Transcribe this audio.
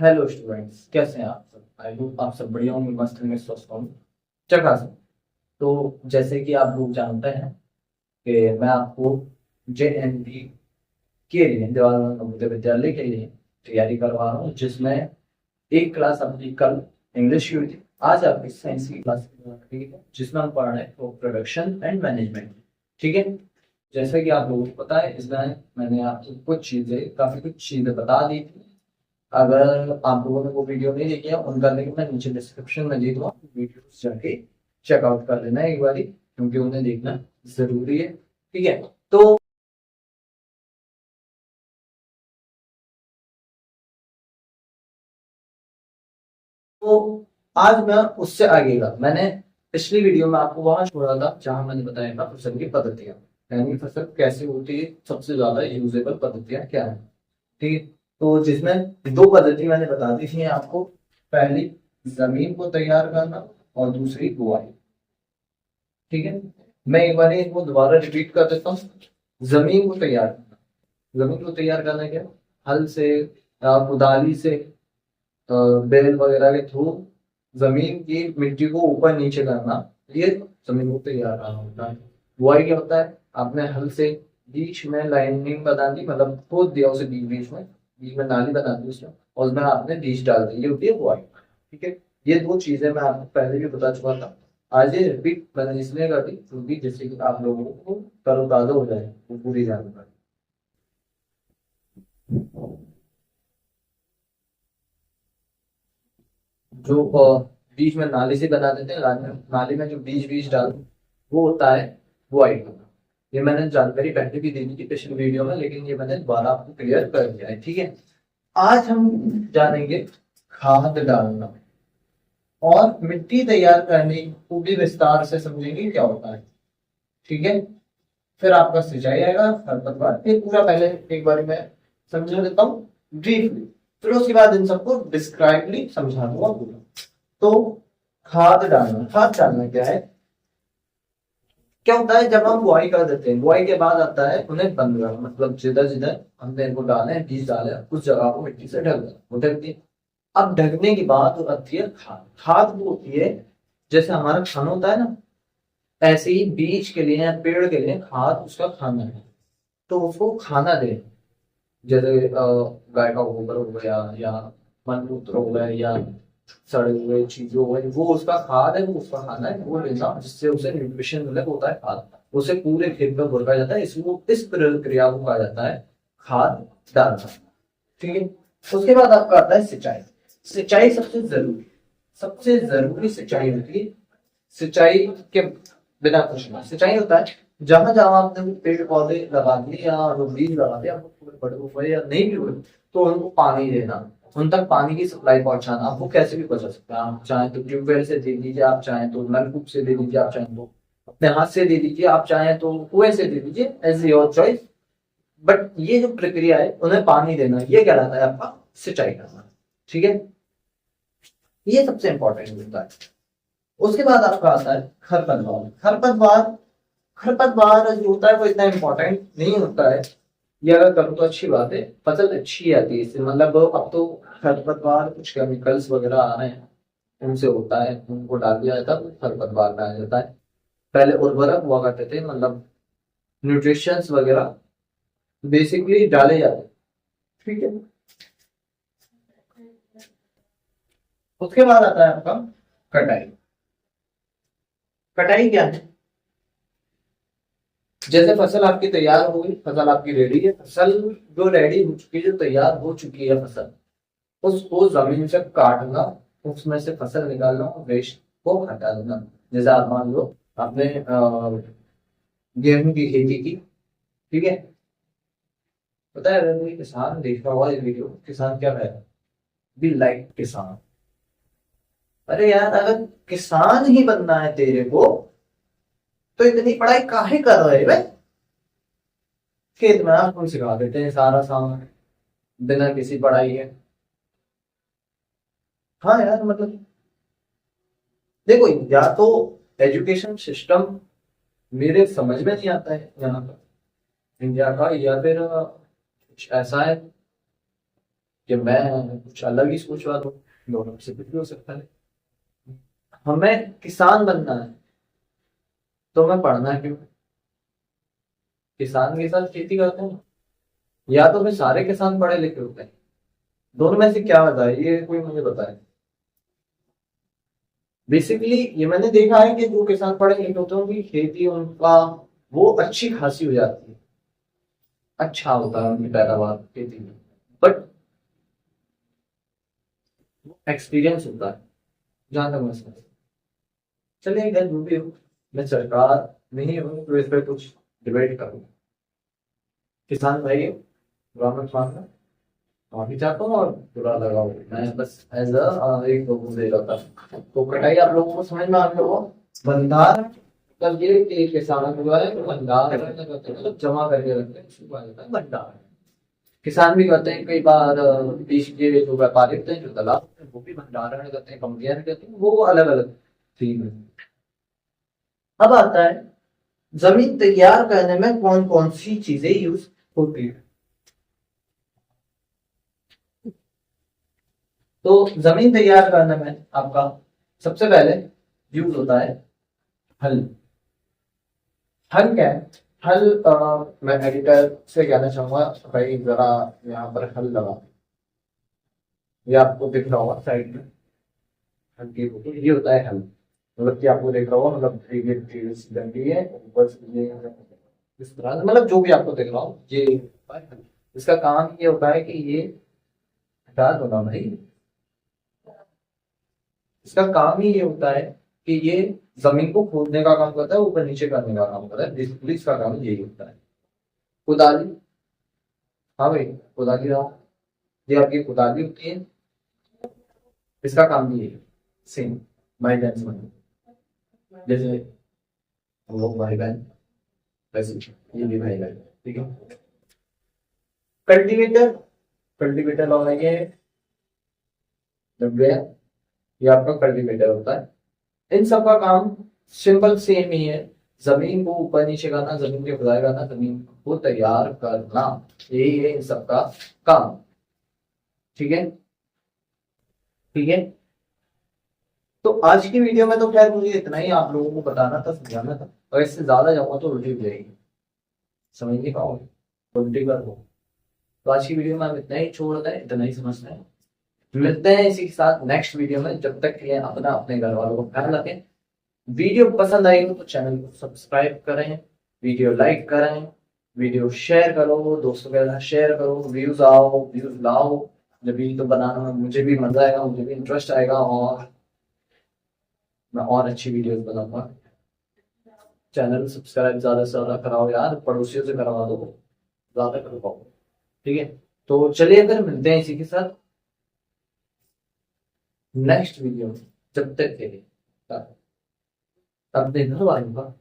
Hello students, कैसे हैं आप सब? आई होप आप सब बढ़िया होंगे, मस्त होंगे, स्वस्थ होंगे, चकास होंगे। तो जैसे कि आप लोग जानते हैं कि मैं आपको JNV के लिए, जवाहरलाल नवोदय विद्यालय के लिए तैयारी करवा रहा हूँ, जिसमें एक क्लास अपनी कल इंग्लिश की हुई थी। आज आपकी साइंस की क्लास, ठीक है, जिसमें हम पढ़ रहे हैं प्रोडक्शन एंड मैनेजमेंट। ठीक है, जैसा कि आप लोगों को पता है, इसमें मैंने आपको काफी कुछ चीजें बता दी थी। अगर आप लोगों ने वो वीडियो नहीं देखी है, उनका लिंक मैं नीचे डिस्क्रिप्शन में दे दूंगा, वीडियो जाके चेकआउट कर लेना एक बारी, क्योंकि उन्हें देखना जरूरी है। ठीक है, तो आज मैं उससे आगे का, मैंने पिछली वीडियो में आपको वहां छोड़ा था जहां मैंने बताया था फसल की पद्धतियां, यानी फसल कैसे होती है, सबसे ज्यादा यूजेबल पद्धतियां क्या है। ठीक है, तो जिसमें दो पद्धति मैंने बता दी थी आपको। पहली, जमीन को तैयार करना, और दूसरी बुआई। ठीक है, मैं एक बार इसको दोबारा रिपीट कर देता हूँ। जमीन को तैयार करना, जमीन को तैयार करना क्या, हल से या कुदाली से, बैल वगैरह के थ्रू जमीन की मिट्टी को ऊपर नीचे करना, ये जमीन को तैयार करना होता है। बुआई क्या होता है, आपने हल से बीच में लाइनिंग बना दी, मतलब खोद दिया उसे बीच में नाली बना दी उसमें, और उसमें आपने बीज डाल दी, ये होती है बुआई। ठीक है, ये दो चीजें मैं आपको पहले भी बता चुका था। आज ये रिपीट मैंने इसलिए कर दी क्योंकि जैसे कि आप लोगों को तरोताजा हो जाए वो पूरी जानकारी। जो बीच में नाली से बना देते हैं, नाली में जो बीज बीज डाल, वो होता है बुआई करना। ये मैंने जानकारी पहले भी दी थी पिछली वीडियो में, लेकिन ये मैंने दोबारा आपको क्लियर कर दिया है। ठीक है, आज हम जानेंगे खाद डालना, और मिट्टी तैयार करने को भी विस्तार से समझेंगे क्या होता है। ठीक है, फिर आपका सिंचाई आएगा, खरपतवार, ये पूरा पहले एक बार मैं समझा देता हूँ ब्रीफली, फिर उसके बाद इन सबको डिस्क्राइबली समझा दूंगा पूरा। तो खाद डालना क्या है, क्या होता है, जब हम बुआई कर देते हैं, बुआई के बाद आता है उन्हें बंद करना, मतलब जिधर जिधर हमने इनको डाले हैं, बीज डाले हैं, उस जगह को मिट्टी से ढक देना, वो ढक दिए। अब ढकने की बात आती है खाद। खाद वो होती है, जैसे हमारा खाना होता है ना, ऐसे ही बीज के लिए या पेड़ के लिए खाद उसका खाना है, तो उसको खाना दे। जैसे गाय का गोबर हो गया, या मलमूत्र हो गया, या सड़े हुए चीजें हो गई, वो उसका खाद है, वो उसका खाना है, वो लेना, जिससे उसे न्यूट्रिशन मिले, वो होता है खाद। उसे पूरे खेत में बुरका जाता है, इसको इस प्रक्रिया को कहा जाता है खाद डालना। ठीक है, उसके बाद आपका आता है सिंचाई। सिंचाई सबसे जरूरी सिंचाई होती है। सिंचाई के बिना कुछ नहीं। सिंचाई होता है जहां जहां आपने वो पेड़ पौधे लगा दिए, या वो बीज लगा दिया, वो पूरे बड़े हुए या नहीं भी हुए, तो उनको पानी देना, उन तक पानी की सप्लाई पहुंचाना। आप वो कैसे भी पहुंचा सकते हैं, आप चाहें तो ट्यूबवेल से दे दीजिए, आप चाहें तो नलकूप से दे दीजिए, आप चाहें तो अपने हाथ से दे दीजिए, आप चाहें तो कुएं से दे दीजिए, एज योर चॉइस। बट ये जो प्रक्रिया है, उन्हें पानी देना, ये कहलाता है आपका सिंचाई करना। ठीक है, ये सबसे इंपॉर्टेंट होता है। उसके बाद आपका आता है खरपतवार। खरपतवार जो होता है वो इतना इंपॉर्टेंट नहीं होता है। ये अगर करूँ तो अच्छी बात है, फसल अच्छी आती है इससे, मतलब अब तो खरपतवार कुछ केमिकल्स वगैरह आ रहे हैं, उनसे होता है, उनको डाल दिया जाता है तो खरपतवार में आ जाता है। पहले उर्वरक हुआ करते थे, मतलब न्यूट्रिशंस वगैरह बेसिकली डाले जाते हैं। ठीक है, उसके बाद आता है आपका कटाई। कटाई क्या है, जैसे फसल आपकी तैयार हो गई, फसल आपकी रेडी है, फसल जो रेडी हो चुकी है, जो तैयार हो चुकी है फसल, उसको जमीन से काटना, उसमें से फसल निकालना और वेस्ट को हटा देना। जैसे आप मान लो आपने गेहूं की खेती की, ठीक है, पता है अगर कोई किसान देख रहा होगा ये वीडियो, किसान क्या कहेगा, बी लाइक किसान। अरे यार, अगर किसान ही बनना है तेरे को, तो इतनी पढ़ाई काहे कर रहे हैं भाई? खेत में आपको सिखा देते हैं सारा सामान बिना किसी पढ़ाई के। हाँ यार, मतलब देखो, या तो एजुकेशन सिस्टम मेरे समझ में नहीं आता है यहाँ पर इंडिया का, या फिर कुछ ऐसा है कि मैं कुछ अलग ही सोच रहा हूँ, दोनों से कुछ भी हो सकता है। हमें किसान बनना है तो मैं पढ़ना क्यों? किसान के साथ खेती करते हैं, या तो फिर सारे किसान पढ़े लिखे होते हैं। दोनों में से क्या बताए, ये कोई मुझे बताए। बेसिकली ये मैंने देखा है कि जो किसान पढ़े लिखे होते हैं उनकी खेती, उनका वो अच्छी खासी हो जाती है, अच्छा होता है उनकी पैदावार खेती में। बट एक्सपीरियंस होता है, जहां तक मैं समझ। चलिए अगर जो भी हो, मैं सरकार नहीं हूँ तो इस पर कुछ डिबेट करूँ। किसान भाई हो, गवर्नमेंट मांगना माफी चाहता हूँ और बुरा लगाओ, मैं बस एज अ एक लोगों से रहा था। तो कटाई आप लोगों को समझ में आ गया होगा। भंडार मतलब ये कि किसान जो है वो भंडार करते हैं, मतलब जमा करके रखते हैं, उसको कहा जाता है भंडार। किसान भी करते हैं कई बार, बीच के जो व्यापारी होते हैं, जो दलाल होते हैं, वो भी भंडारण करते हैं, कंपनियां भी करती हैं, वो अलग अलग थीम है। अब आता है जमीन तैयार करने में कौन कौन सी चीजें यूज होती है। तो जमीन तैयार करने में आपका सबसे पहले यूज होता है हल। हल क्या है? हल मैं एडिटर से कहना चाहूंगा, भाई जरा यहाँ पर हल लगा, ये आपको दिख रहा होगा साइड में, हल की फोटो, ये होता है हल। मतलब कि आपको देख रहा होगा, मतलब डंडी है ऊपर से ये इस तरह से, मतलब जो भी आपको दिख रहा हो ये होता है हल। इसका काम ये होता है कि ये हटा दो ना भाई, इसका काम ही ये होता है कि ये जमीन को खोदने का काम करता है, ऊपर नीचे करने का काम करता है, बेसिकली इसका काम यही होता है। कुदाली, हाँ भाई, कुदाली रहा, ये आपकी कुदाली होती है, इसका काम भी यही है। सेम भाई बहन समझ, जैसे हम लोग भाई बहन, वैसे ये भी भाई बहन, ठीक है। कल्टीवेटर, कल्टीवेटर लगाएंगे जब गया, ये आपका कल्टीवेटर होता है। इन सब का काम सिंपल सेम ही है, जमीन को ऊपर नीचे करना, जमीन की खुदाई करना, जमीन को तैयार करना, यही है इन सब का काम। ठीक है, ठीक है। तो आज की वीडियो में तो खैर मुझे इतना ही आप लोगों को बताना था, समझाना था, और इससे ज्यादा जाऊंगा तो उल्टी हो जाएगी, समझ नहीं पाओगे, उल्टी कर दो। तो आज की वीडियो में हम इतना ही छोड़ते हैं, इतना ही समझते हैं। मिलते हैं इसी के साथ नेक्स्ट वीडियो में, जब तक ये अपना अपने घर वालों को ख्याल रखें। वीडियो पसंद आई हो तो चैनल को सब्सक्राइब करें, वीडियो लाइक करें, वीडियो शेयर करो, दोस्तों के साथ शेयर करो, व्यूज आओ, व्यूज लाओ। जब ये तो बनाने में मुझे भी मजा आएगा, मुझे भी इंटरेस्ट आएगा, और मैं और अच्छी वीडियोस बनाऊंगा। चैनल सब्सक्राइब ज्यादा से ज्यादा कराओ यार, पड़ोसियों से करवा दो, ज्यादा कर पाओ। ठीक है, तो चलिए फिर मिलते हैं इसी के साथ नेक्स्ट वीडियो में। जब तक के लिए तब तक धन्यवाद।